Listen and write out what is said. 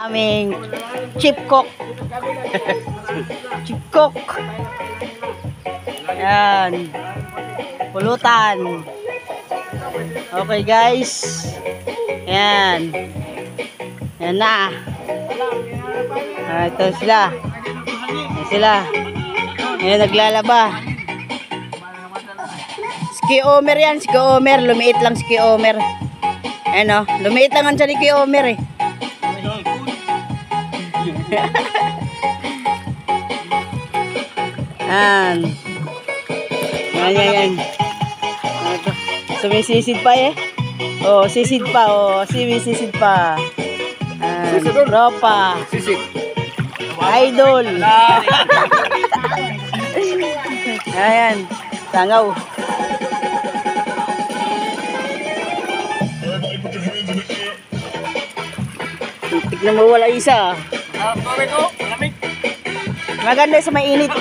Aming chip cook. Chip cook. Ayan. Pulutan. Okay guys. Ayan. Ayan na. Ito sila. Ayan sila. Ayan naglalaba. Si Omer yan. Si Omer. Lumiit lang si Omer. Ayan o. Lumiit lang ang siya ni Omer eh. Yan. Yan. Sumisisid pa eh. Oh, sisid pa. Oh, sumisisid pa. Tropa. Sisid. Idol. Ayan. Tangaw. Tignan mo wala isa. Lamig. Maganda sa mainit.